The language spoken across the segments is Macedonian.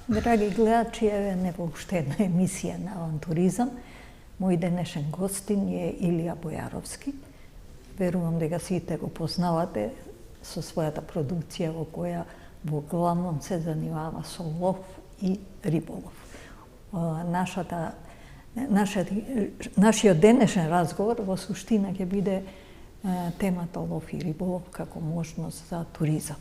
Драги гледачи, еве нема уште една емисија на авантуризам. Мој денешен гостин е Илија Бојаровски. Верувам дека сите го познавате со својата продукција во која во главном се занимава со лов и риболов. Нашиот денешен разговор во суштина ќе биде темата лов и риболов како можност за туризам.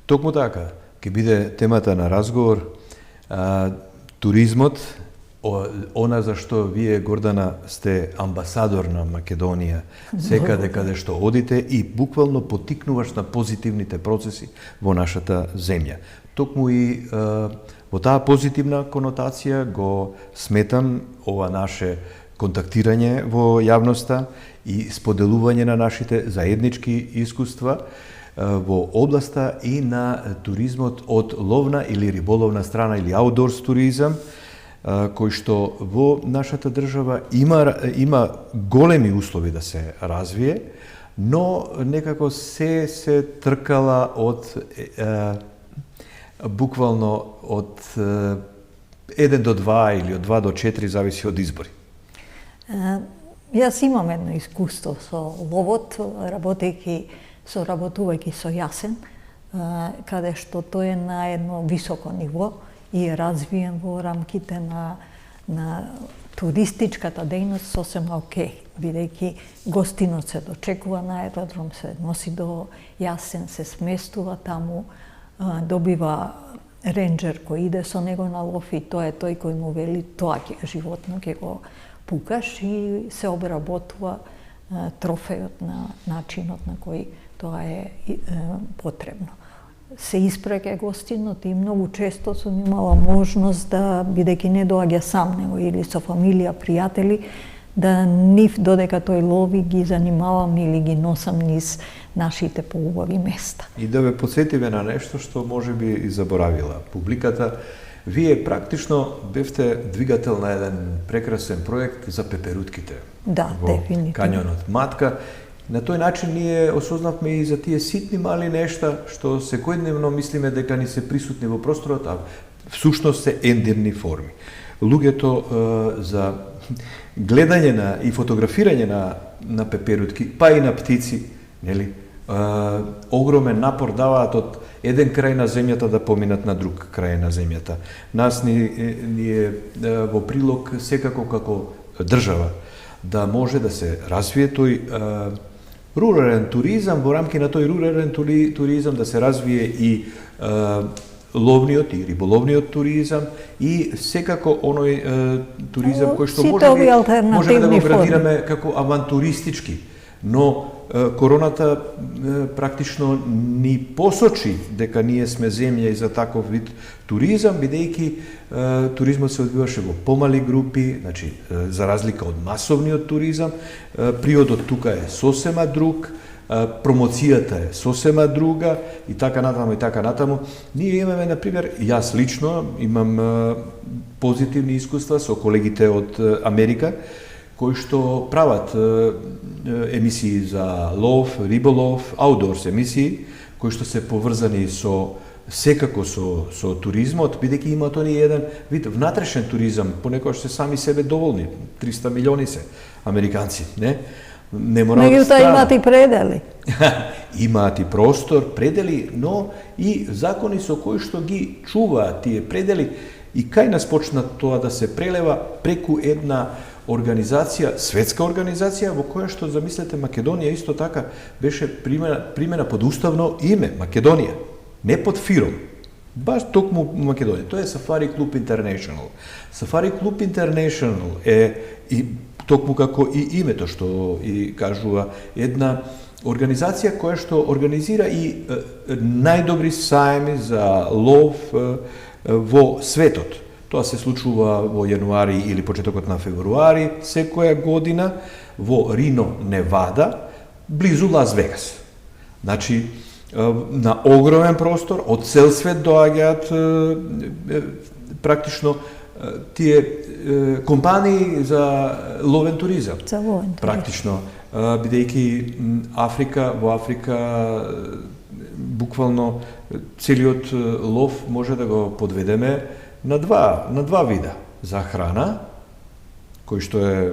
Токму така, ќе биде темата на разговор туризмот, она за што вие, Гордана, сте амбасадор на Македонија, секаде каде што одите и буквално потикнуваш на позитивните процеси во нашата земја. Токму и во таа позитивна конотација го сметам ова наше контактирање во јавноста и споделување на нашите заеднички искуства во областа и на туризмот од ловна или риболовна страна или аутдорс туризам, кој што во нашата држава има големи услови да се развие, но некако се тркала од буквално од 1 до 2 или од 2 до 4, зависи од избори. Јас имам едно искуство со ловот, соработувајќи со Јасен, каде што тој е на едно високо ниво и е развиен во рамките на туристичката дејност сосема окей, бидејќи гостинот се дочекува на аеродром, се носи до Јасен, се сместува таму, добива ренџер кој иде со него на лов и тоа е тој кој му вели тоа животно ќе го пукаш и се обработува трофејот на начинот на кој тоа е потребно. Се испраќа гостинот и многу често сум имала можност да, бидејќи не доаѓа сам него или со фамилија, пријатели, да нив додека тој лови ги занимавам или ги носам низ нашите поубави места. И да ве подсетиме на нешто што можеби и заборавила публиката. Вие практично бевте двигател на еден прекрасен проект за пеперутките. Да, дефинитивно. Кањонот Матка. На тој начин ние осознавме и за тие ситни мали нешта што секојдневно мислиме дека ни се присутни во просторот, а всушност се ендирни форми. Луѓето за гледање и фотографирање на пеперутки, па и на птици, нели, огромен напор даваат од еден крај на земјата да поминат на друг крај на земјата. Нас ни е во прилог секако како држава да може да се развие тој рурален туризам, во рамки на тој рурален туризам да се развие и ловниот и риболовниот туризам и секако оној туризам кој што може да го градираме како авантуристички, но короната практично ни посочи дека ние сме земја и за таков вид туризам, бидејќи туризмот се одвиваше во помали групи, значи за разлика од масовниот туризам, приодот тука е сосема друг, промоцијата е сосема друга и така натаму и така натаму. Ние имаме, например, јас лично имам позитивни искуства со колегите од Америка, кои што прават емисии за лов, риболов, аутдорс емисии, кои што се поврзани секако со туризмот, бидејќи имаат они еден вид внатрешен туризам, понекогаш се сами себе доволни, 300 милиони се американци, не мораат меѓутоа имаат и предели. Имаат и простор, предели, но и закони со кои што ги чуваат тие предели и кај нас почна тоа да се прелева преку една организација, светска организација, во која што, замислете, Македонија исто така беше примена под уставно име, Македонија, не под фиром, баш токму Македонија. Тоа е Safari Club International. Safari Club International е и токму како и името што и кажува, една организација која што организира и најдобри саеми за лов во светот. Тоа се случува во јануари или почетокот на февруари секоја година во Рино, Невада, близу Лас Вегас. Значи, на огромен простор, од цел свет доаѓаат практично тие компании за ловен туризам. За ловен туризам. Практично бидејќи во Африка буквално целиот лов може да го подведеме на два вида. За храна, кој што е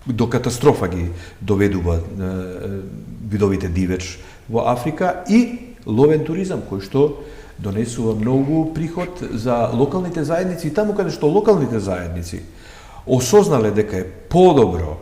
до катастрофа ги доведува видовите дивеч во Африка, и ловен туризам, кој што донесува многу приход за локалните заедници, таму каде што локалните заедници осознале дека е подобро,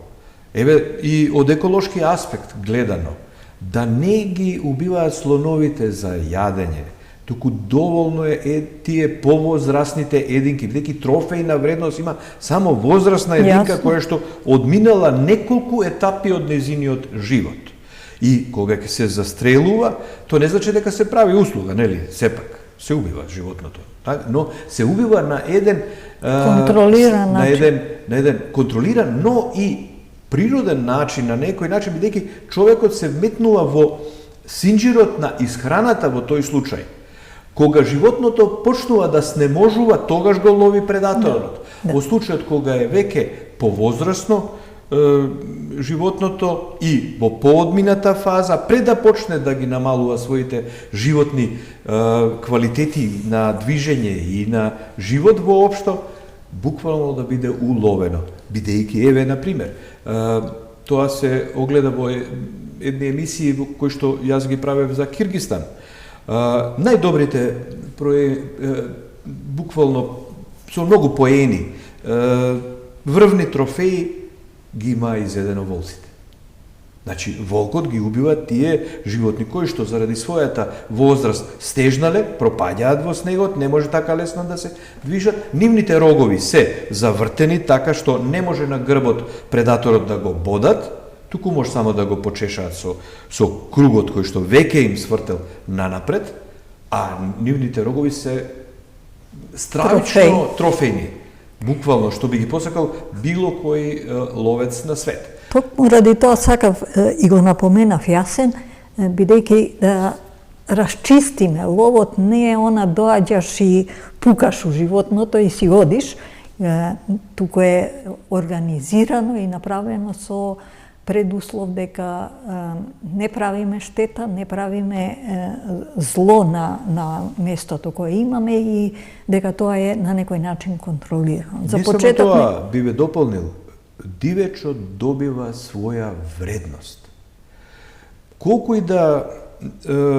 и од еколошки аспект гледано, да не ги убиваат слоновите за јадење, туку доволно е тие повозрасните единки, бидејќи трофејна вредност има само возрасна единка која што одминала неколку етапи од незиниот живот. И кога ќе се застрелува, тоа не значи дека се прави услуга, нели? Сепак се убива животното, но се убива на еден контролиран начин. На еден контролиран, но и природен начин, на некој начин, бидејќи човекот се вметнува во синџирот на исхраната во тој случај. Кога животното почнува да снеможува, тогаш го лови предаторот. Во случајот кога е веќе повозрасно животното и во поодмината фаза, пред да почне да ги намалува своите животни квалитети на движење и на живот воопшто, буквално да биде уловено. Бидејќи, еве, например, тоа се огледа во едни емисии кои што јас ги правев за Киргистан. Најдобрите буквално со многу поени врвни трофеи ги има изедено волците. Значи, волкот ги убива тие животни кои што заради својата возраст стежнале, пропаѓаат во снегот, не може така лесно да се движат. Нивните рогови се завртени така што не може на грбот предаторот да го бодат, туку може само да го почешаат со кругот кој што веќе им свртел нанапред, а нивните рогови се стравично трофејни. Буквално, што би ги посакал било кој ловец на свет. Токму ради тоа сакав и го напоменав јасен, бидејќи да расчистиме, ловот не е она доаѓаш и пукаш у животното и си одиш, туку е организирано и направено со предуслов дека не правиме штета, не правиме зло на местото кое имаме и дека тоа е на некој начин контролирано. За почеток тоа би ве дополнил, дивечот добива своја вредност. Колку и да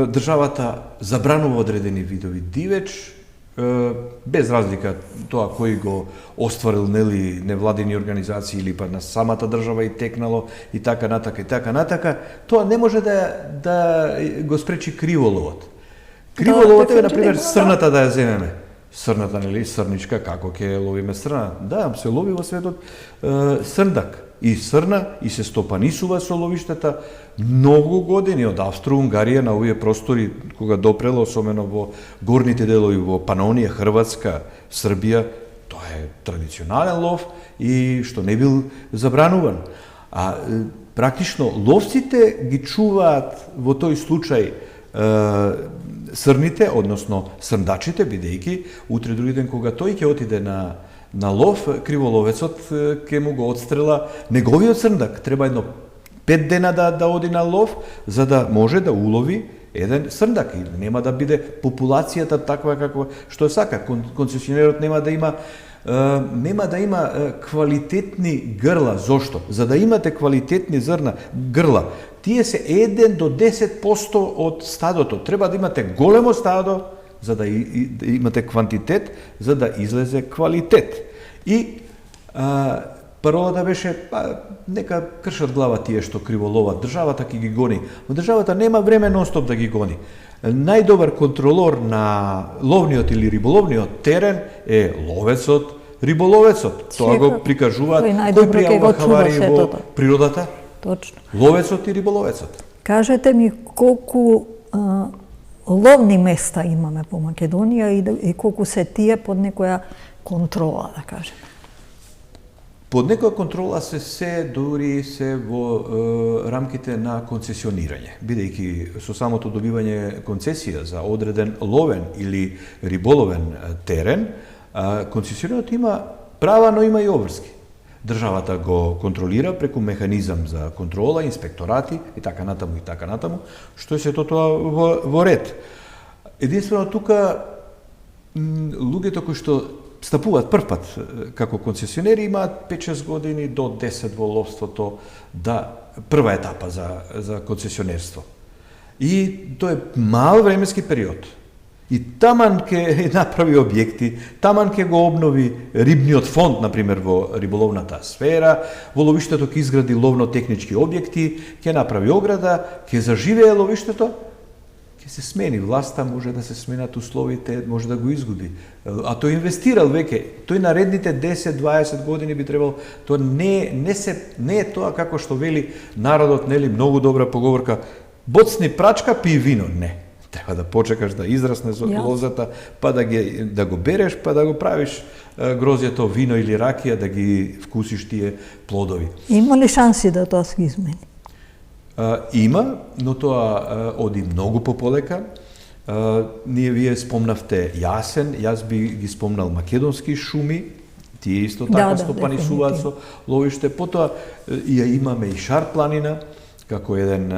државата забранува одредени видови дивеч, без разлика тоа кој го остварил, нели, невладини организации или па на самата држава и текнало и така натака, тоа не може да го спречи криволовот. Криволовот е, например, срната да ја земеме. Срната, нели, срничка, како ќе ловиме срна? Да, се лови во светот срндак и срна и се стопанисува со ловиштата многу години од Австро-Унгарија на овие простори, кога допрело, особено во горните делови, во Панонија, Хрватска, Србија, тоа е традиционален лов и што не бил забрануван. А практично ловците ги чуваат во тој случај срните, односно срндачите, бидејќи утре други ден кога тој ќе отиде на лов, криволовецот ќе му го отстрела неговиот срндак. Треба едно 5 дена да оди на лов, за да може да улови еден срндак. И нема да биде популацијата таква како што сака. Концесионерот нема да има квалитетни грла. Зошто? За да имате квалитетни грла, тие се 1 до 10% од стадото. Треба да имате големо стадо, за да имате квантитет, за да излезе квалитет. И паролата беше, нека кршат глава тие што криволоват, државата ќе ги гони. Но државата нема време нонстоп да ги гони. Најдобар контролор на ловниот или риболовниот терен е ловецот, риболовецот. Тоа го прикажуваат кој пријавува хавари во природата. Точно. Ловецот и риболовецот. Кажете ми колку ловни места имаме по Македонија и колку се тие под некоја контрола, да кажеме? Под некоја контрола се дури се во рамките на концесионирање, бидејќи со самото добивање концесија за одреден ловен или риболовен терен, концесионерот има права, но има и обврски. Државата го контролира преку механизам за контрола, инспекторати и така натаму, што е сето тоа во ред. Единствено тука луѓето кои што стапуваат прв пат како концесионери имаат 5-6 години до 10 во ловството, прва етапа за концесионерство. И тоа е мал временски период. И таман ке направи објекти, таман ке го обнови рибниот фонд, например, во риболовната сфера, во ловиштето ке изгради ловно-технички објекти, ке направи ограда, ке заживее ловиштето, ке се смени власта, може да се сменат условите, може да го изгуби. А тој инвестирал веќе, тој наредните 10-20 години би требало, тоа не е тоа како што вели народот, нели, многу добра поговорка, боцни прачка, пи вино, не. Треба да почекаш да израсне лозата, па да го береш, па да го правиш грозјето вино или ракија, да ги вкусиш тие плодови. Има ли шанси да тоа се измени? Има, но тоа оди многу пополека. Вие спомнавте јасен, јас би ги спомнал македонски шуми, тие исто така стопанисуваат со ловиште. Потоа ја имаме и Шар планина, како еден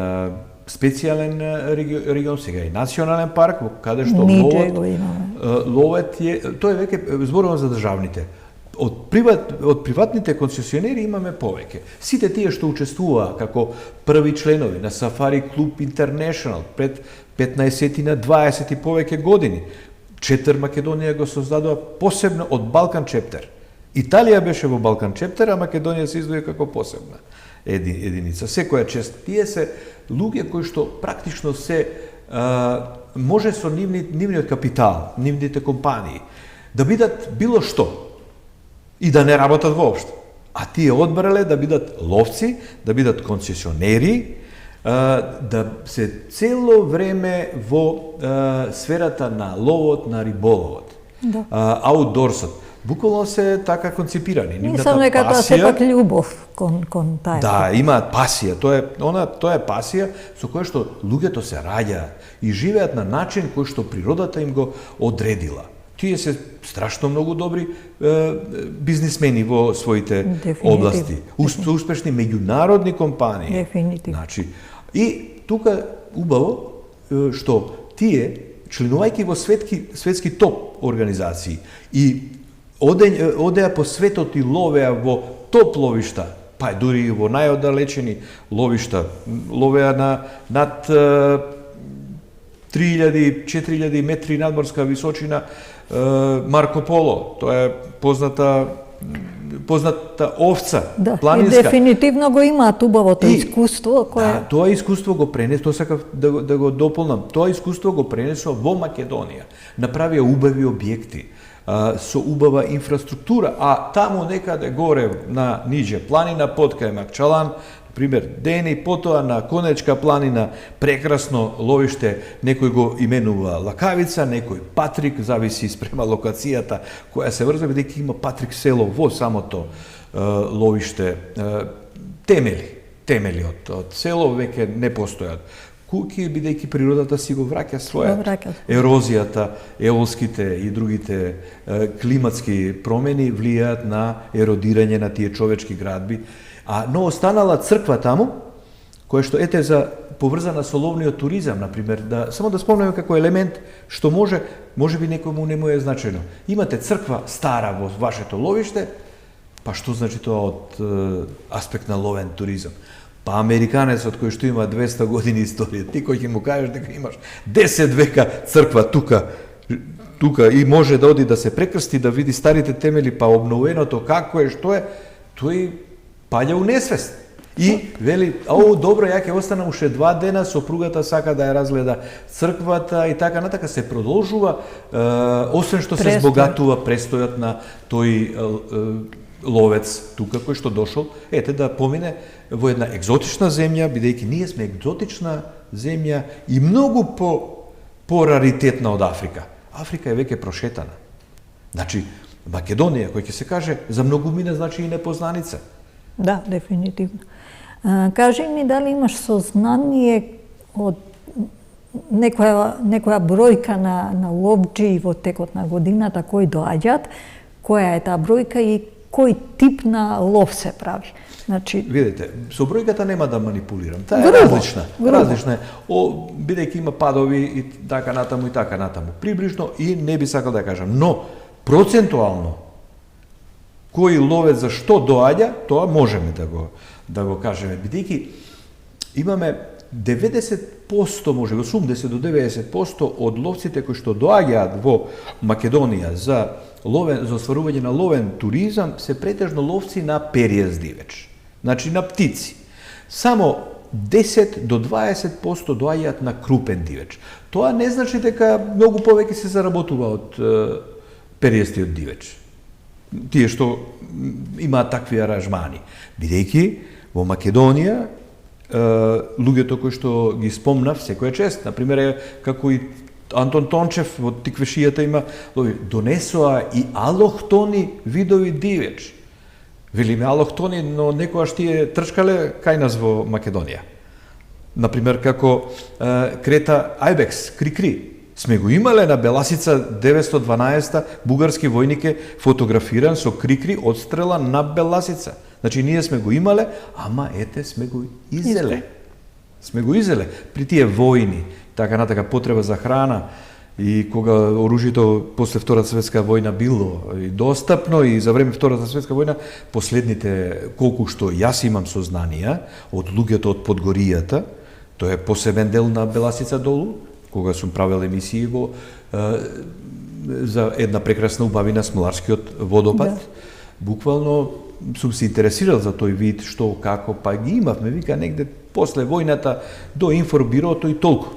специјален регион, сега и национален парк, каде што ловот е, тоа е веќе зборувам за државните. Од приватните концесионери имаме повеќе. Сите тие што учествуваа како први членови на Сафари Клуб Интернешнл пред 15 на 20 и повеќе години, Четер Македонија го создадува посебно од Балкан Чептер. Италија беше во Балкан Чептер, а Македонија се издвои како посебна единица. Секоја чест. Тие се луѓе кои што практично се може со нивниот капитал, нивните компании, да бидат било што и да не работат воопшто. А тие одбрале да бидат ловци, да бидат концесионери, да се цело време во сферата на ловот, на риболовот, аутдорсот. Буквално се така концепирани. Мислам дека тоа сепак љубов кон тај. Да, имаат пасија. Тоа е пасија со која што луѓето се раѓаат и живеат на начин кој што природата им го одредила. Тие се страшно многу добри бизнисмени во своите области. Успешни меѓународни компании. Дефинитивно. Значи, и тука убаво што тие, членувајќи во светски топ организации и одеа по светот и ловеа во топ ловишта, па дури и во најоддалечени ловишта, ловеа на над 3000-4000 метри надморска височина Марко Поло. Тоа е позната овца, планинска. И дефинитивно го имаат убавото искуство кое... Да, тоа искуство го пренес, тоа сакав да го дополнам. Тоа искуство го пренесо во Македонија. Направија убави објекти со убава инфраструктура, а таму некаде горе на ниже планина, под кај Макчалан, пример Дени, потоа на Конечка планина, прекрасно ловиште, некој го именува Лакавица, некој Патрик, зависи спрема локацијата која се врза, бидејќи има Патрик село во самото ловиште. Темели од село веќе не постојат. Куки, бидејќи природата си го враќа своја. Ерозијата, еолските и другите климатски промени влијаат на еродирање на тие човечки градби. Но останала црква таму, која што за поврзана со ловниот туризам, например, само да спомнеме како елемент што може би некому не му е значено. Имате црква стара во вашето ловиште, па што значи тоа од аспект на ловен туризам? Па американецот кој што има 200 години историја, ти кој ќе му кажеш дека имаш 10 века црква тука и може да оди да се прекрсти, да види старите темели, па обновеното како е, што е, тој паѓа у несвест. И вели, добро, ја ќе останам уште 2 дена, сопругата сака да ја разгледа црквата и така натака се продолжува, освен што се збогатува престојот на тој ловец тука кој што дошол, да помине во една екзотична земја, бидејќи ние сме екзотична земја и многу по-раритетна од Африка. Африка е веќе прошетана. Значи, Македонија, кој ќе се каже, за многумина значи и непознаница. Да, дефинитивно. Кажи ми, дали имаш сознание од некоја бројка на ловджи во текот на годината кои доаѓаат, која е таа бројка и кој тип на лов се прави. Значи, видите, со бројката нема да манипулирам. Таа е грубо, различна. грубо. Различна е. Бидејќи има падови и така натаму и така натаму. Приближно и не би сакал да кажам, но процентуално кој ловец за што доаѓа, тоа можеме да го кажеме, бидејќи имаме 90%, може 80 до 90% од ловците кои што доаѓаат во Македонија за остварување на ловен туризам се претежно ловци на периез дивеч. Значи на птици. Само 10 до 20% доаѓаат на крупен дивеч. Тоа не значи дека многу повеќе се заработува од периестиот дивеч. Тие што имаат такви аранжмани. Бидејќи во Македонија луѓето кои што ги спомнав секоја чест, например како и Антон Тончев во Тиквешијата има донесоа и алохтони видови дивеч. Велиме алохтони, но некојаш тие трчкале кај нас во Македонија. Например како крета Айбекс, крикри. Сме го имале на Беласица 912 бугарски војник е фотографиран со крикри одстрела на Беласица. Значи ние сме го имале, ама ете сме го изеле. Сме го изеле при тие војни, така натака потреба за храна и кога оружјето после Втората светска војна било и достапно и за време Втората светска војна, последните колку што јас имам сознанија од луѓето од Подгоријата, тоа е посебен дел на Беласица долу, кога сум правел емисии во за една прекрасна убавина Смоларскиот водопад, буквално сум се интересирал за тој вид, што, како, па ги имавме, вика, негде после војната до информбирото и толку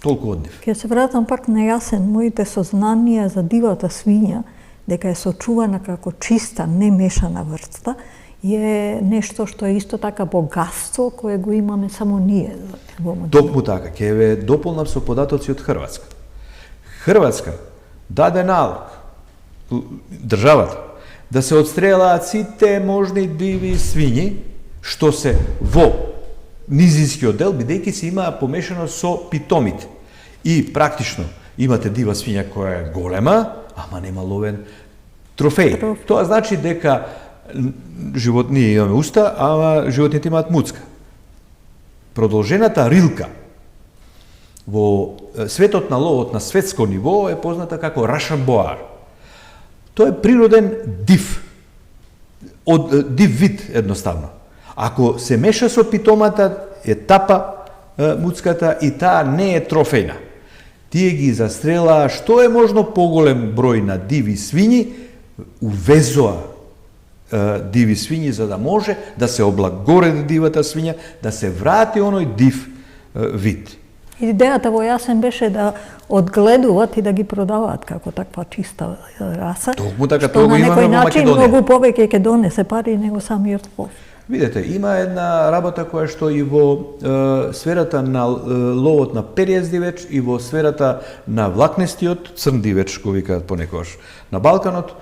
од нив. Ке се вратам пак на јасен, моите сознанија за дивата свиња, дека е сочувана како чиста, немешана врста, е нешто што е исто така богатство кое го имаме само ние во Македонија. Токму така, ќе ве дополнам со податоци од Хрватска. Хрватска даде налог, државата, да се отстрелаат сите можни диви свињи што се во низинскиот дел, бидејќи се имаа помешано со питомите. И практично имате дива свиња која е голема, ама нема ловен трофеј. Тоа значи дека ние имаме уста, ама животните имаат муцка. Продолжената рилка во светот на ловот на светско ниво е позната како Russian boar. Тоа е природен див вид едноставно. Ако се меша со питомата, е тапа муцката и таа не е трофејна. Тие ги застрелаа што е можно поголем број на диви свињи, увезоа диви свињи за да може да се облагореди дивата свиња, да се врати оној див вид. Идејата во јасен беше да одгледуваат и да ги продаваат како таква чиста раса. Токму така, тоа го имаме во Македонија. Што на некој начин многу повеќе ќе донесе пари него самиот лов. Видете, има една работа која што и во сферата на ловот на периез дивеч и во сферата на влакнестиот црн дивеч, кој викаат понекогаш на Балканот,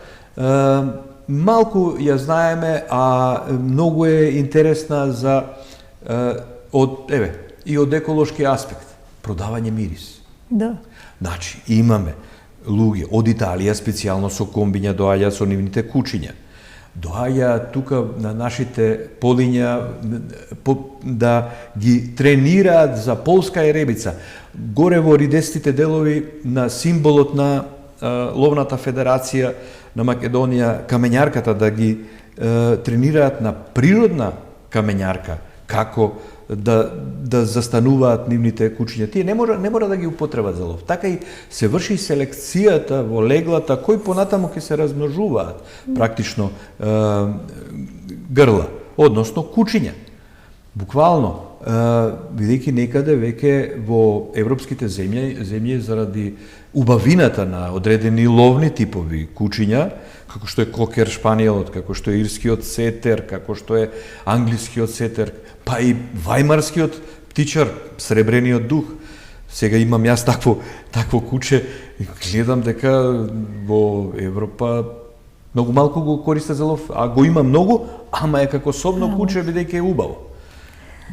малку ја знаеме, а многу е интересна за и од еколошки аспект, продавање мирис. Да. Значи, имаме луѓе од Италија специјално со комбиња доаѓаат со нивните кучиња. Доаѓа тука на нашите полиња да ги тренираат за полска еребица. Горе во ридестите делови на символот на Ловната федерација на Македонија, камењарката, да ги тренираат на природна камењарка, како да застануваат нивните кучиња. Тие не мора да ги употребат за лов. Така и се врши селекцијата во леглата, кои понатаму ќе се размножуваат практично грла, односно кучиња. Буквално, бидејќи некаде веќе во европските земји заради убавината на одредени ловни типови кучиња, како што е кокер шпаниелот, како што е ирскиот сетер, како што е англискиот сетер, па и вајмарскиот птичар, сребрениот дух. Сега имам јас такво куче и гледам дека во Европа многу малку го користат за лов, а го има многу, ама е како собно куче бидејќи е убаво.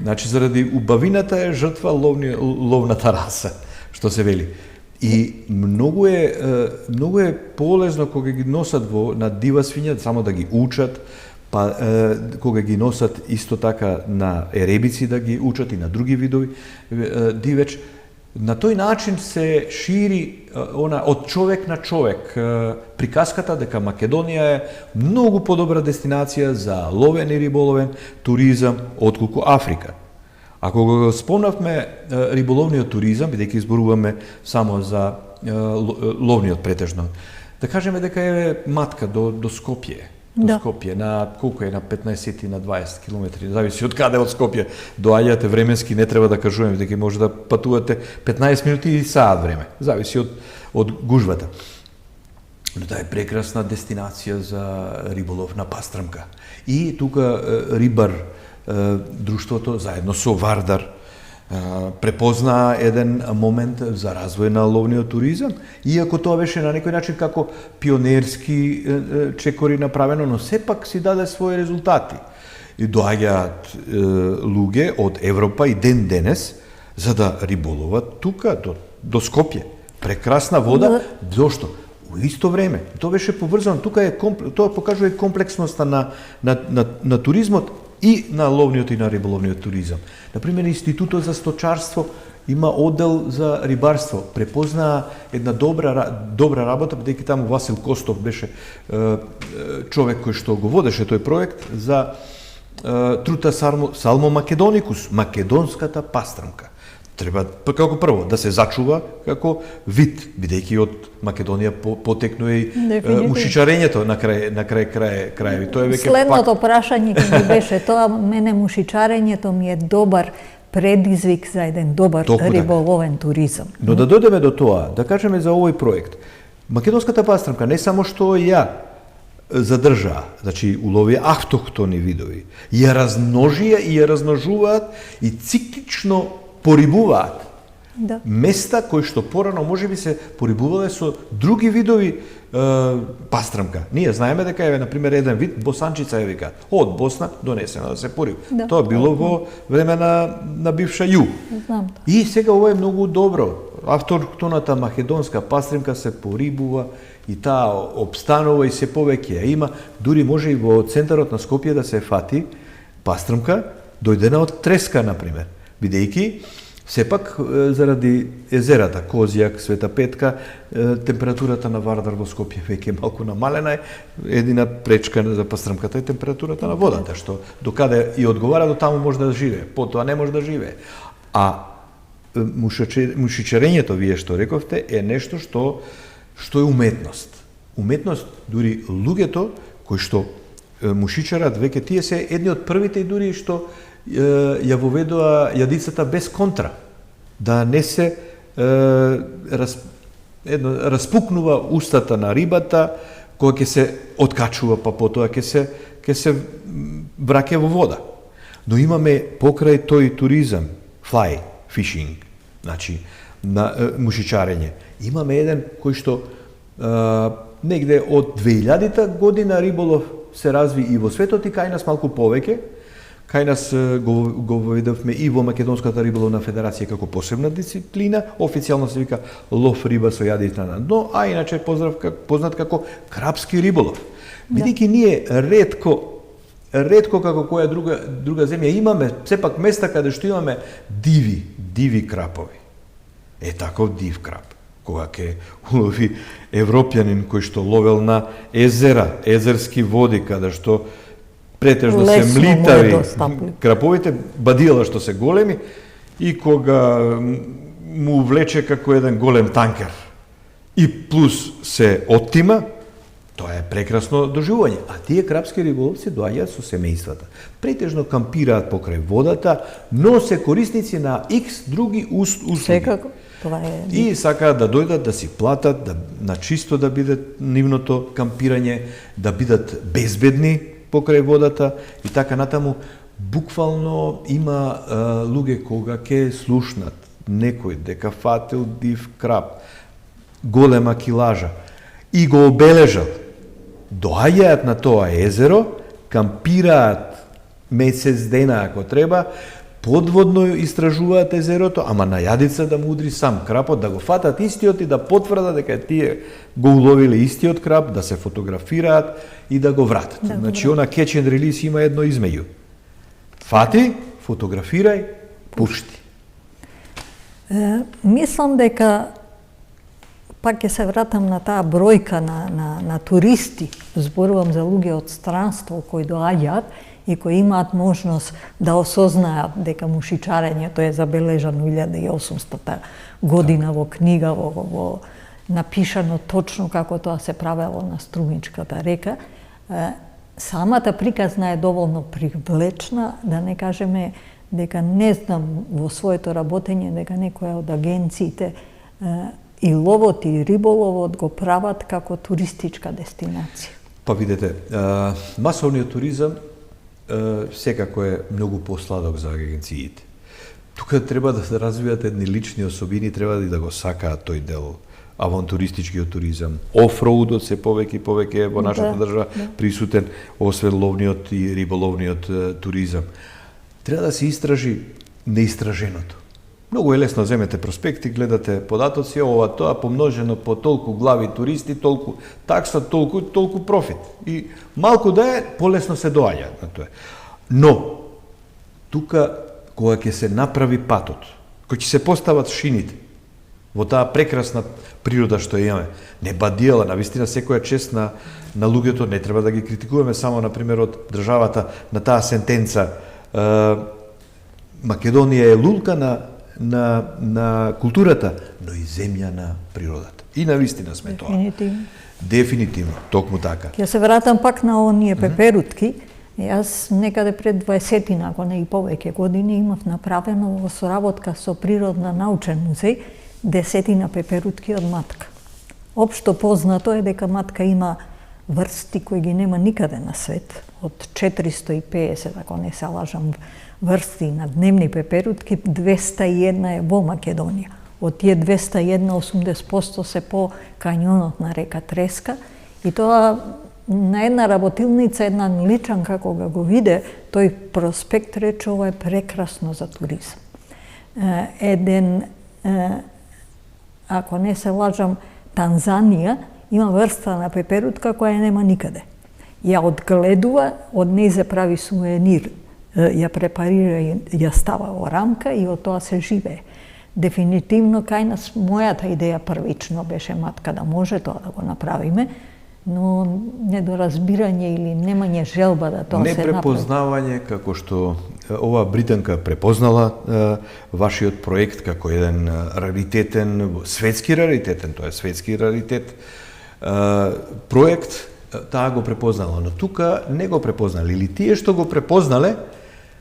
Значи заради убавината е жртва ловната раса, што се вели. И многу е полезно кога ги носат на дива свиња, само да ги учат, па кога ги носат исто така на еребици да ги учат и на други видови дивеч. На тој начин се шири од човек на човек приказката дека Македонија е многу подобра дестинација за ловен и риболовен туризам отколку Африка. Ако го спомнавме риболовниот туризам, бидејќи изборуваме само за ловниот претежно, да кажеме дека е матка до Скопје. До Скопје, на колку е, на 15 на 20 километри, зависи од каде од Скопје доаѓате временски, не треба да кажуваме дека може да патувате 15 минути и саат време, зависи од гужвата. Но таа е прекрасна дестинација за риболов на пастрмка. И тука рибар друштвото заедно со Вардар препозна еден момент за развој на ловниот туризам, иако тоа беше на некој начин како пионерски чекори направено, но сепак си даде своји резултати. И доаѓаат луѓе од Европа и ден денес за да риболоват тука до Скопје. Прекрасна вода, зошто? У исто време. Тоа беше поврзано, тоа покажува комплексноста на туризмот и на ловниот и на риболовниот туризам. Например, Институтот за сточарство има оддел за рибарство. Препознаа една добра работа, бидејќи таму Васил Костов беше човек кој што го водеше тој проект за Трута салмо македоникус, македонската пастрмка. Треба како прво да се зачува како вид, бидејќи од Македонија потекнува и мушичарењето на крај краеви. Тоа е веќе следното прашање ќе беше тоа, мене мушичарењето ми е добар предизвик за еден добар риболовен туризам. Но да дојдеме до тоа, да кажеме за овој проект. Македонската пастрмка не само што ја задржаа, значи улови автохтони видови, ја размножија и ја размножуваат и циклично порибуваат места кои што порано можеби се порибувале со други видови пастрмка. Ние знаеме дека е, например, еден вид босанчица е вика од Босна донесена да се пориби. Тоа било во време на бивша Ју. И сега ова е многу добро. Автохтоната македонска пастрмка се порибува и таа обстанува и се повеќе ја има. Дури може и во центарот на Скопје да се фати пастрмка дојдена од треска, например. Бидејќи сепак заради езерата Козјак, Света Петка, температурата на Вардар во Скопје веќе малку намалена е. Едина пречка за пастрмката е температурата на водата, што докаде и одговара до таму може да живее, потоа не може да живее. А мушичарењето, вие што рековте, е нешто што е уметност. Уметност, дури луѓето кои што мушичарат, веќе тие се едни од првите и дури што ја воведоа јадицата без контра, да не се распукнува устата на рибата кога ќе се откачува, па потоа ќе се враќа во вода. Но имаме покрај тој туризам, fly fishing, значи на мушичарење. Имаме еден кој што негде од 2000-та година риболов се разви и во светот и кај нас малку повеќе. Кај нас го видовме и во Македонската риболовна федерација како посебна дисциплина, официјално се вика лов риба со јадица на дно, а иначе познат како крапски риболов. Бидејќи ние ретко како која друга земја имаме сепак места каде што имаме диви крапови. Е таков див крап. Кога ќе улови европјанин кој што ловел на езера, езерски води, каде што претежно се млитави краповите, бадила што се големи, и кога му влече како еден голем танкер и плюс се оттима, тоа е прекрасно доживување. А тие крапски риболовци доаѓаат со семејствата. Претежно кампираат покрај водата, но се корисници на X други услуги. Секако. Това е... И сакаат да дојдат, да си платат, на чисто да биде нивното кампирање, да бидат безбедни покрај водата и така натаму. Буквално има луѓе кога ќе слушнат некој дека фател див крап, голема килажа, и го обележал, доаѓаат на тоа езеро, кампираат месец дена ако треба, подводно истражуваат езерото, ама на јадица да му удри сам крапот, да го фатат истиот и да потврдат дека тие го уловиле истиот крап, да се фотографираат и да го вратат. Значи, она catch and release има едно измеѓу. Фати, фотографирај, пушти. Мислам дека пак ќе се вратам на таа бројка на туристи, зборувам за луѓе од странство кои доаѓаат и кои имаат можност да осознаат дека мушичарењето е забележано 1800 година во книга, во напишано точно како тоа се правело на Струмичката река. Самата приказна е доволно привлечна, да не кажеме дека не знам во своето работење дека некоја од агенциите и ловот и риболовот го прават како туристичка дестинација. Па видете, масовниот туризам секако е многу посладок за агенциите. Тука треба да се развијат едни лични особини, треба да го сакаат тој дел авантуристичкиот туризам. Офроудот се повеќе и повеќе во нашата држава присутен, освен ловниот и риболовниот туризам. Треба да се истражи неистраженото. Многу е лесно, земете проспекти, гледате податоци, ова тоа помножено по толку глави туристи, толку такса, толку профит. И малку да е, полесно се доаѓа на тоа. Но, тука, кога ќе се направи патот, кога ќе се постават шините, во таа прекрасна природа што имаме, не бадиела, навистина секоја чест на луѓето, не треба да ги критикуваме само, например, од државата на таа сентенца. Македонија е лулка на културата, но и земја на природата. И навистина сме тоа. Дефинитивно, токму така. Ќе се вратам пак на оние пеперутки. Јас некаде пред 20-тина, ако не и повеќе години, имав направено во соработка со Природна научен музеј 10 пеперутки од матка. Општо познато е дека матка има врсти кои ги нема никаде на свет, од 450, ако не се лажам, врсти на дневни пеперутки, 201 е во Македонија. Од тие 201, 80% се по кањонот на река Треска, и тоа на една работилница, една англичанка кога го виде, тој проспект рече ова е прекрасно за туризам. Ако не се лажам, Танзанија има врста на пеперутка која нема никаде. Ја одгледува, од нејзе прави сувенир, ја препарира и ја става во рамка и од тоа се живее. Дефинитивно кај нас мојата идеја првично беше матка да може тоа да го направиме, но недоразбирање или немање желба да тоа се направи. Непрепознавање, како што ова британка препознала вашиот проект како еден раритетен, светски раритетен, тоа е светски раритет проект, таа го препознала, но тука не го препознале, или тие што го препознале,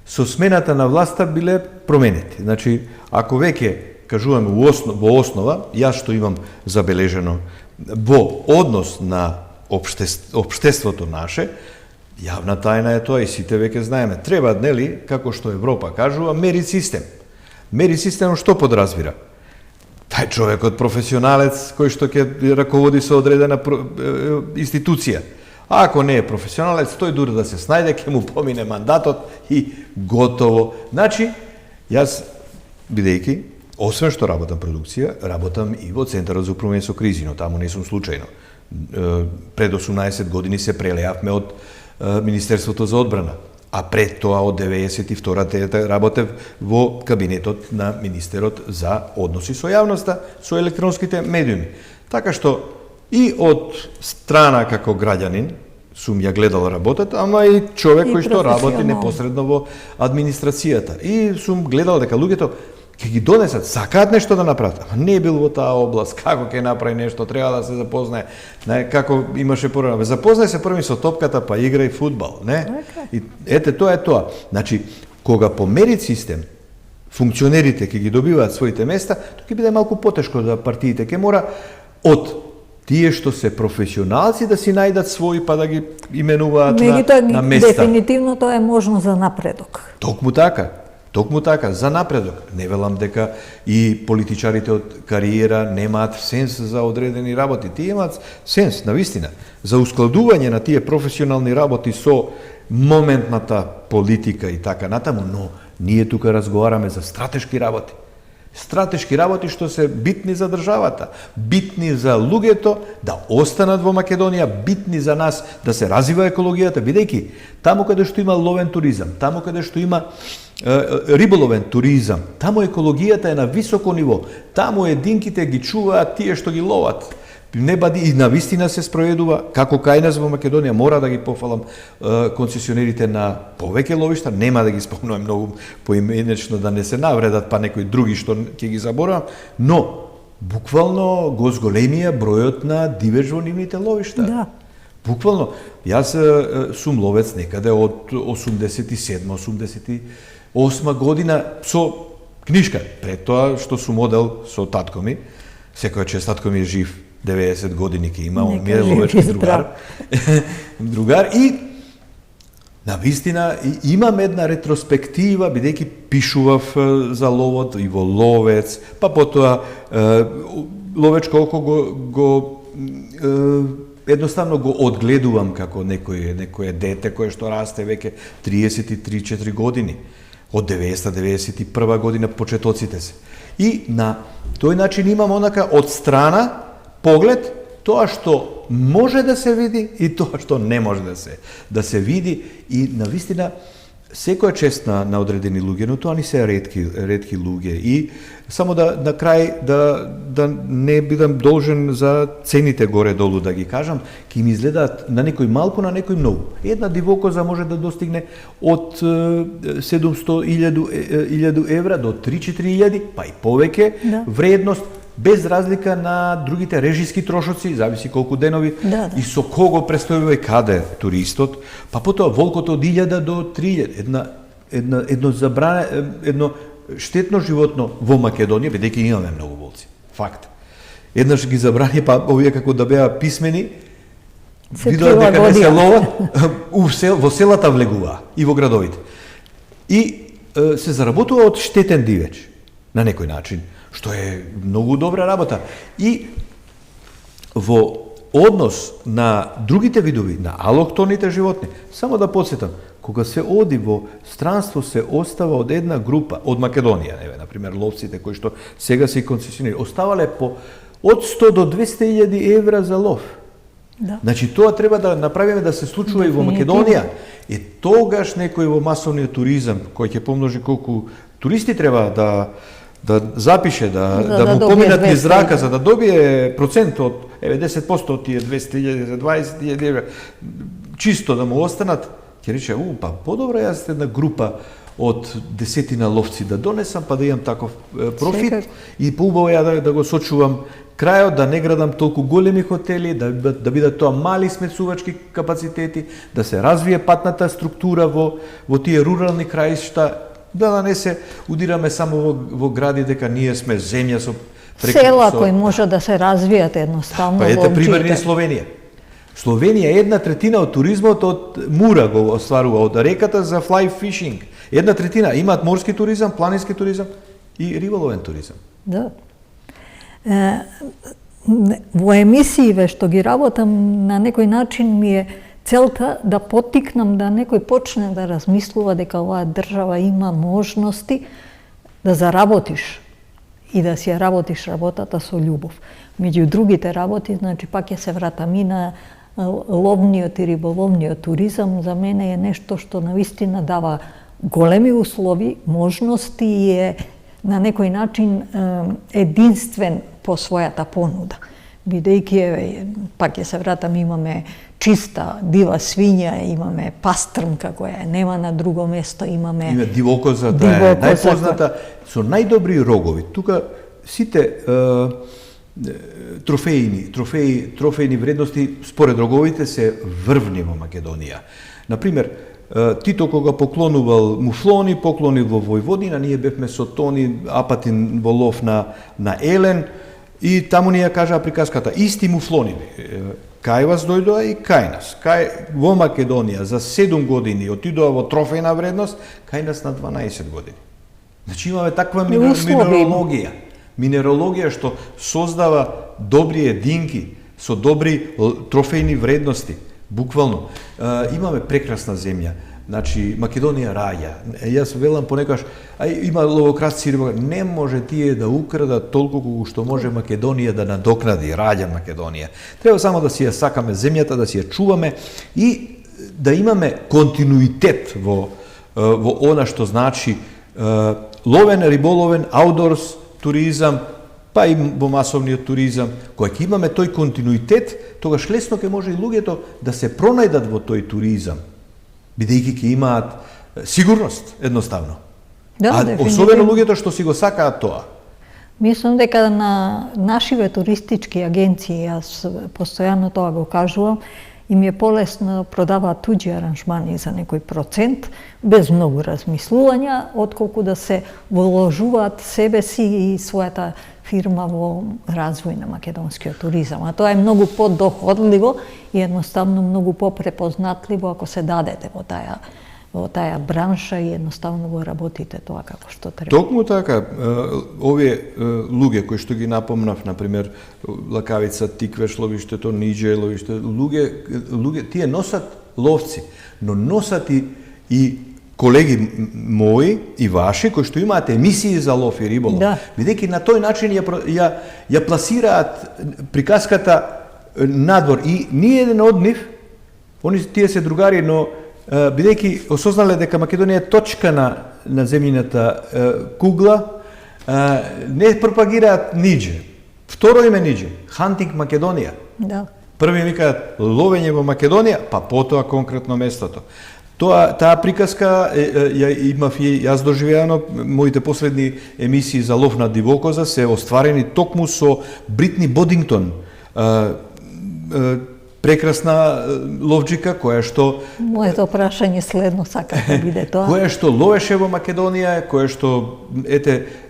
со смената на власта биле променети. Значи, ако веќе кажуваме во основа, јас што имам забележено во однос на општеството наше, јавна тајна е тоа и сите веќе знаеме. Треба, нели, како што Европа кажува, мерит систем. Мерит систем што подразбира? Тај човекот професионалец кој што ќе раководи со одредена институција. А ако не е професионалец, тој дури да се снајде, ќе му помине мандатот и готово. Значи, јас, бидејќи, освен што работам продукција, работам и во Центарот за управување со кризи, но таму не сум случајно. Пред 18 години се прелеавме од Министерството за одбрана, а пред тоа од 92-та работев во кабинетот на министерот за односи со јавноста, со електронските медиуми. Така што и од страна како граѓанин сум ја гледал работата, ама и човек кој што работи непосредно во администрацијата. И сум гледал дека луѓето ќе ги донесат, сакаат нешто да направат, ама не бил во таа област, како ќе направи нешто, треба да се запознае, како имаше порано, запознај се први со топката, па играј фудбал, не? И ете, тоа е тоа. Значи, кога по мерит систем, функционерите ќе ги добиваат своите места, тоа ќе биде малку потешко за партиите, ќе мора од тие што се професионалци да си најдат своји, па да ги именуваат на места. Дефинитивно тоа е можно за напредок. Токму така, за напредок. Не велам дека и политичарите од кариера немаат сенс за одредени работи. Тие имаат сенс, навистина, за ускладување на тие професионални работи со моментната политика и така натаму, но Ние тука разговараме за стратешки работи. Стратешки работи што се битни за државата, битни за луѓето да останат во Македонија, битни за нас да се развива екологијата, бидејќи таму каде што има ловен туризам, таму каде што има риболовен туризам, таму екологијата е на високо ниво, таму единките ги чуваат тие што ги ловат. Не бади и навистина се спроведува, како кај нас во Македонија, мора да ги пофалам концесионерите на повеќе ловишта, нема да ги спомнувам многу поименечно да не се навредат па некои други што ќе ги заборавам, но буквално го зголемија бројот на дивеч во нивните ловишта. Да. Буквално, јас сум ловец некаде од 87-88 година со книжка, пред тоа што сум одел со татко ми, секоја чест татко ми е жив, 90 години ќе има, он ми е ловечки другар. Другар и на вистина имам една ретроспектива, бидејќи пишував за ловот и во Ловец, па потоа ловечко око го едноставно го одгледувам како некое дете кое што расте веќе 33-4 години. Од 90-91 година почетоците се. И на тој начин имам онака од страна поглед тоа што може да се види и тоа што не може да се види и на вистина секоја чест на одредени луѓе, но тоа ни се ретки луѓе и само на крај да не бидам должен за цените горе-долу да ги кажам, ќе ми изгледаат на некој малку, на некој многу. Една дивокоза може да достигне од 700.000 евра до 3-4.000, па и повеќе вредност, без разлика на другите режиски трошоци, зависи колку денови и со кого престојува и каде туристот, па потоа волкото од 1000 до 3000, едно штетно животно во Македонија, бидејќи имаме многу волци. Факт. Еднаш ги забрани, па овие како да беа писмени, видоа дека не се ловат, во селата влегува и во градовите. И се заработува од штетен дивеч, на некој начин, што е многу добра работа. И во однос на другите видови, на алоктоните животни, само да подсетам, кога се оди во странство се остава од една група, од Македонија, например, ловците кои што сега се концесионери, оставале по од 100 до 200.000 евра за лов. Да. Значи, тоа треба да направиме да се случува и во Македонија. И тогаш некој во масовниот туризам, кој ќе помножи колку туристи треба да запише, да му поминат низ рака, за да добие процент од 10% од тие 200.000 за 20.000 евра, чисто да му останат, ќе рече, па подобро јас една група од десетина ловци да донесам, па да имам таков профит и поубаво ја да го сочувам крајот, да не градам толку големи хотели, да бидат тоа мали смесувачки капацитети, да се развие патната структура во тие рурални краишта, да не се удираме само во гради дека ние сме земја со села кои може да се развијат едноставно. Па ете пример е Словенија. Словенија 1/3 од туризмот од Мура го остварува, од реката за fly fishing. 1/3 имаат морски туризам, планински туризам и риболовен туризам. Да. Во емисиите што ги работам, на некој начин ми е целта да поттикнам да некој почне да размислува дека оваа држава има можности да заработиш и да си ја работиш работата со љубов. Меѓу другите работи, значи пак ќе се вратам и на ловниот и риболовниот туризам, за мене е нешто што навистина дава големи услови, можности и е на некој начин единствен по својата понуда. Бидејќи, пак ќе се вратам, имаме чиста дива свиња, имаме пастрмка која нема на друго место, имаме дивокоза, да е најпозната, со најдобри рогови. Тука сите трофејни вредности според роговите се врвни во Македонија. Например, Тито кога поклонувал муфлони, поклони во Војводина, ние бевме со Тони Апатин во лов на елен и таму ни ја кажаа приказката, исти муфлони. Кај вас дојдоа и кај нас. Во Македонија за 7 години отидоа во трофејна вредност, кај нас на 12 години. Значи имаме таква минерологија што создава добри единки со добри трофејни вредности. Буквално. Имаме прекрасна земја. Значи, Македонија раѓа. Јас велам понекаш, има ловокрасци, не може тие да украдат толку колку што може Македонија да надокнади, раѓа Македонија. Треба само да си ја сакаме земјата, да си ја чуваме и да имаме континуитет во она што значи ловен, риболовен, аутдорс туризам, па и во масовниот туризам. Кога ќе имаме тој континуитет, тогаш лесно ќе може и луѓето да се пронајдат во тој туризам, бидејќи ќе имаат сигурност, едноставно. Да, особено луѓето што си го сакаат тоа. Мислам дека на нашиве туристички агенции, јас постојано тоа го кажувам, им е полесно да продаваат туѓи аранжмани за некој процент, без многу размислувања, отколку да се вложуваат себе си и својата фирма во развој на македонскиот туризам. А тоа е многу подоходливо и едноставно многу попрепознатливо ако се дадете во таа бранша и едноставно го работите тоа како што треба. Токму така, овие луѓе кои што ги напомнав, например, Лакавица, Тиквеш ловиштето, Ниџе ловиште, луѓе тие носат ловци, но носат и колеги мои и ваши кои што имаат емисии за лов и риболов. Да. Бидејќи на тој начин ја пласираат приказката надвор и ние еден од нив, тие се другари, но бидејќи осознале дека Македонија е точка на земјината кугла, не пропагираат Ниџе. Второ име Ниџе, Хантинг Македонија. Да. Први викаат ловење во Македонија, па потоа конкретно местото. Таа приказка ја имав и јас доживеано, моите последни емисии за лов на дивокоза се остварени токму со Бритни Бодингтон, прекрасна ловџика која што Моето прашање следно сака да биде тоа. Која што ловеше во Македонија, која што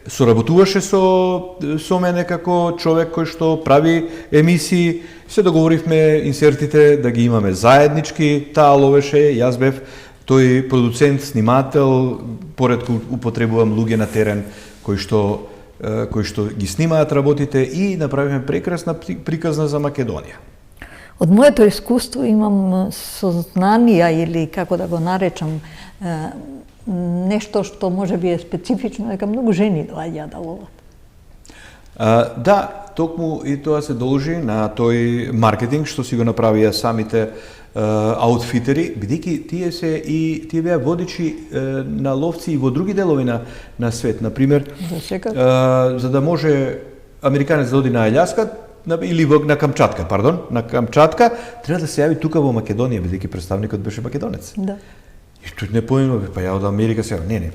соработуваше со мене како човек кој што прави емисии, се договоривме инсертите да ги имаме заеднички, таа ловеше, јас бев тој продуцент, снимател, поредку употребувам луѓе на терен кои што ги снимаат работите и направивме прекрасна приказна за Македонија. Од моето искуство имам сознанија или како да го наречам нешто што може би е специфично, дека многу жени доаѓаат да ловат. Да, токму и тоа се должи на тој маркетинг што си го направија самите аутфитери, бидејќи тие беа водичи на ловци и во други делови на свет, на пример, за да може американец да оди на Аљаска или на Камчатка, на Камчатка, треба да се јави тука во Македонија, бидејќи представникот беше македонец. Да. И тој не поима, па ја од Америка сега, не.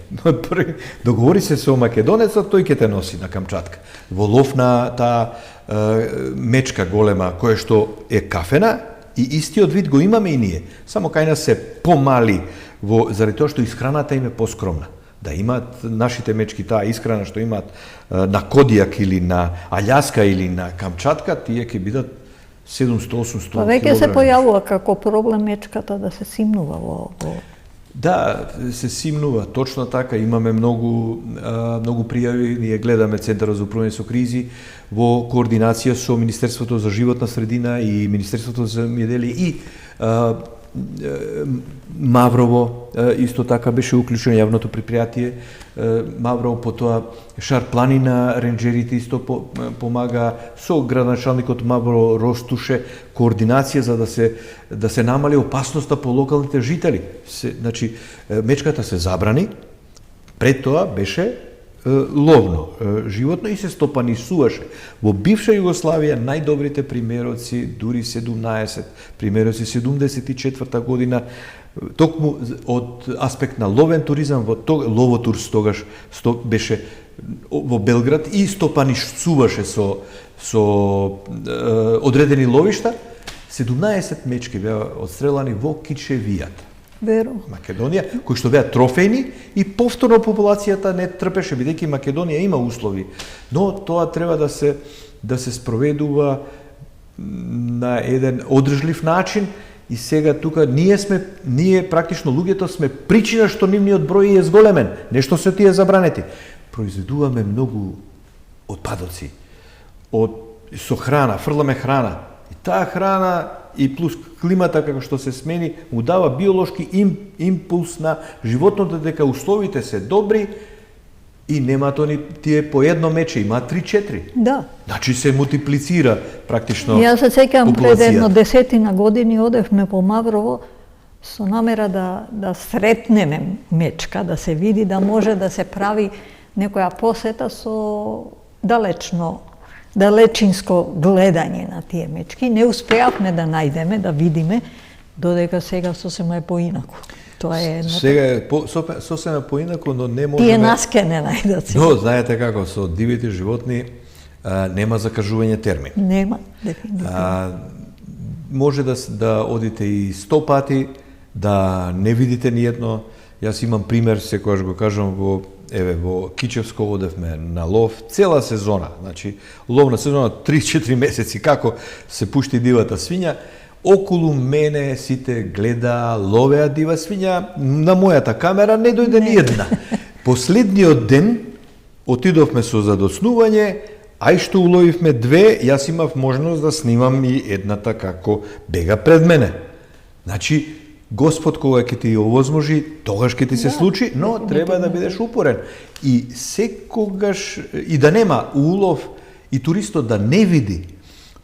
Договори се со македонецот, тој ќе те носи на Камчатка. Во лов на таа мечка голема, која што е кафена, и истиот вид го имаме и ние. Само кај нас се помали, заради тоа што исхраната им е поскромна. Да имаат нашите мечки таа исхрана што имаат на Кодијак или на Аљаска или на Камчатка, тие ќе бидат 700-800 килограми. Па веќе се појавува како проблем мечката да се симнува во... Да, се симнува, точно така, имаме многу пријави, ние гледаме Центарот за управување со кризи во координација со Министерството за животна средина и Министерството за земјоделие и Маврово исто така беше уклучено јавното предпријатие. Маврово, потоа Шар планина, ренџерите исто помага со градоначалникот Маврово Ростуше координација за да се намали опасноста по локалните жители. Значи мечката се забрани, пред тоа беше ловно животно и се стопанисуваше. Во бивша Југославија најдобрите примероци, дури 17 примероци, 74 година, токму од аспект на ловен туризам, Ловотурс тогаш беше во Белград и стопанисуваше со одредени ловишта. 17 мечки беа отстрелани во Кичевијата. Македонија, кои што беа трофејни и повторно популацијата не трпеше, бидејќи Македонија има услови, но тоа треба да се спроведува на еден одржлив начин и сега тука ние практично луѓето сме причина што нивниот број е зголемен, нешто се тие забранети. Произведуваме многу отпадоци со храна, фрламе храна. И таа храна и плюс климата како што се смени, му дава биолошки импулс на животното дека условите се добри и нема ни тие по едно мече, има 3-4. Да. Значи се мултиплицира практично. Јас се сеќавам пред едно популацијата. 10 години одевме по Маврово со намера да сретнеме мечка, да се види да може да се прави некоја посета со далечинско гледање на тие мечки. Не успеавме да најдеме, да видиме, додека сега сосема е поинаку. Тоа е едно. Сега е сосема поинаку, но не може. Тие наске не најдат. Но знаете како со дивите животни нема закажување термин. Нема, дефинитивно. Може да одите и 100 пати, да не видите ни едно. Јас имам пример, секогаш го кажам, во Кичевско одевме на лов цела сезона, значи ловна сезона 3-4 месеци, како се пушти дивата свиња, околу мене сите гледа, ловеа дива свиња, на мојата камера не дојде ни една. Последниот ден отидовме со задоцнување, ај што уловивме 2, јас имав можност да снимам и едната како бега пред мене. Значи, Господ кога ќе ти овозможи, тогаш ќе ти се случи, но треба да бидеш упорен. И секогаш, и да нема улов, и туристот да не види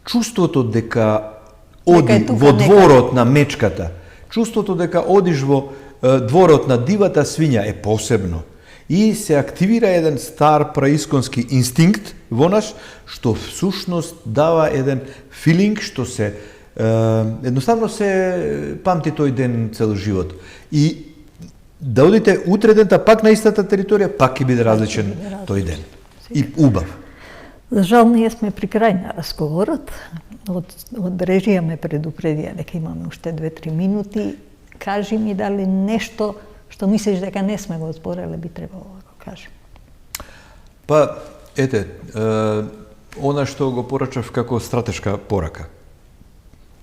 чувството дека оди во дворот на мечката, чувството дека одиш во дворот на дивата свиња е посебно. И се активира еден стар праисконски инстинкт во нас, што всушност дава еден филинг што се едноставно се памти тој ден цел живот. И да одите утре дента пак на истата територија, пак ќе биде различен тој ден. И убав. За жал, ние сме при крај на разговорот. Од режија ме предупредија дека имаме уште 2-3 минути. Кажи ми дали нешто што мислиш дека не сме го збореле би требало да го кажем. Па, ете, она што го порачав како стратешка порака.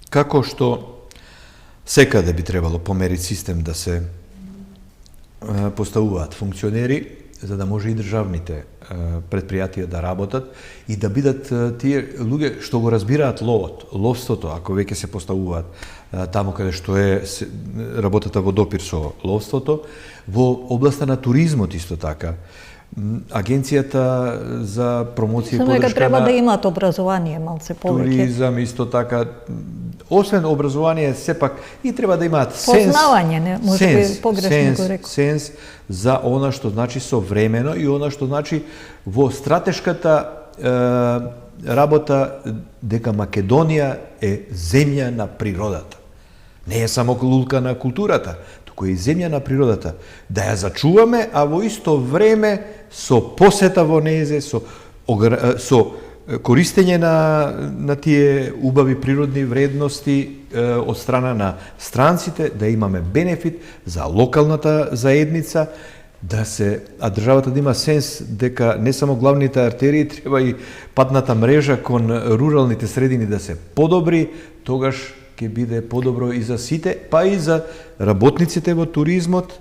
Како што секаде би требало по мерит систем да се поставуваат функционери, за да може и државните предпријатија да работат и да бидат тие луѓе што го разбираат ловството, ако веќе се поставуваат таму каде што е работата во допир со ловството, во областа на туризмот исто така. Агенцијата за промоција и поддршка треба да имаат образование малце повеќе. Туризам исто така. Освен образование, сепак и треба да имаат познавање, не може би погрешно го рекол. Сенс за она што значи современо и она што значи во стратешката работа дека Македонија е земја на природата. Не е само лулка на културата, туку е и земја на природата. Да ја зачуваме, а во исто време со посета во незе, со користење на тие убави природни вредности од страна на странците, да имаме бенефит за локалната заедница, а државата да има сенс дека не само главните артерии, треба и патната мрежа кон руралните средини да се подобри, тогаш ќе биде подобро и за сите, па и за работниците во туризмот,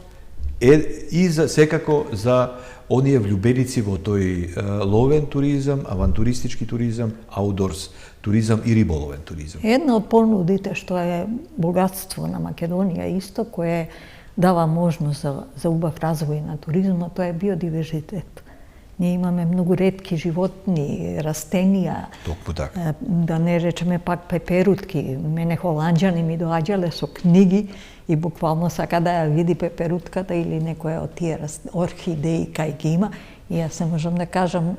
и за секако за оние влюбеници во тој ловен туризам, авантуристички туризам, аутдорс туризам и риболовен туризам. Една од понудите што е богатство на Македонија исто, кое дава можност за убав развој на туризмот, тоа е биодиверзитет. Ние имаме многу ретки животни, растенија. Токму така. Да не речеме пак пеперутки. Мене холанџани ми доаѓале со книги и буквално сака да ја види пеперутката или некоја од тие орхидеи кај ги има. И јас не можам да кажам,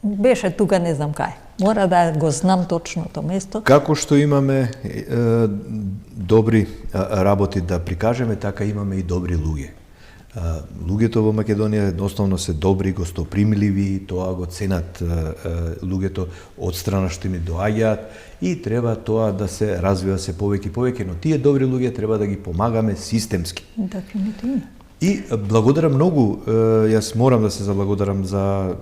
беше тука не знам кај. Мора да го знам точното место. Како што имаме добри работи да прикажеме, така имаме и добри луѓе. Луѓето во Македонија едноставно се добри, гостопримливи, тоа го ценат луѓето од страна што ми доаѓаат и треба тоа да се развива се повеќе и повеќе, но тие добри луѓе треба да ги помагаме системски. Дефинитивно. И благодарам многу, јас морам да се заблагодарам за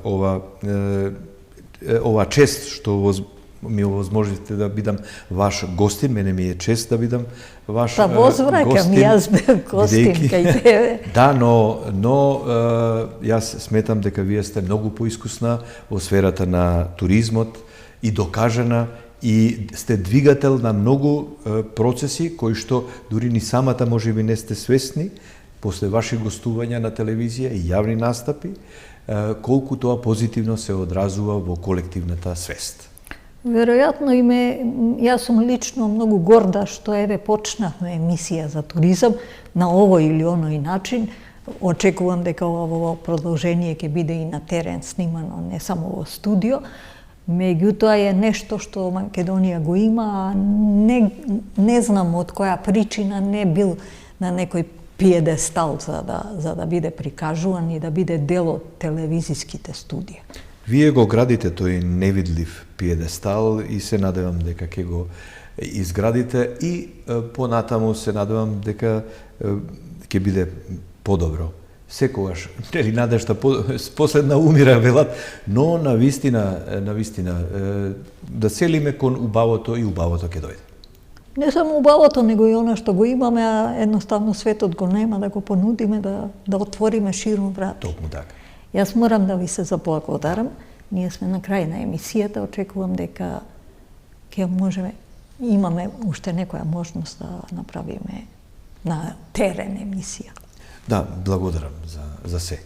ова чест што ми овозможите да бидам ваш гостин, мене ми е чест да бидам ваш гостин. Па возвракам, јас бев гостин кај тебе. Да, но јас сметам дека вие сте многу поискусна во сферата на туризмот и докажана и сте двигател на многу процеси кои што дури ни самата можеби не сте свесни после ваши гостувања на телевизија и јавни настапи, колку тоа позитивно се одразува во колективната свест. Веројатно јас сум лично многу горда што еве почнавме емисија за туризам на овој или оној начин. Очекувам дека ово продолжение ќе биде и на терен снимано, не само во студио. Меѓутоа е нешто што Македонија го има, а не знам од која причина не бил на некој пиедестал за да биде прикажуван и да биде дел од телевизиските студија. Вие го градите тој невидлив пиедестал и се надевам дека ќе го изградите и понатаму се надевам дека ќе биде подобро. Секогаш, нели надежта последна умира, велат, но навистина да селиме кон убавото и убавото ќе дојде. Не само убавото, него и она што го имаме, а едноставно светот го нема да го понудиме, да отвориме ширум врати. Токму така. Јас морам да ви се заблагодарам. Ние сме на крај на емисијата, очекувам дека ќе можеме, имаме уште некоја можност да направиме на терен емисија. Да, благодарам за се.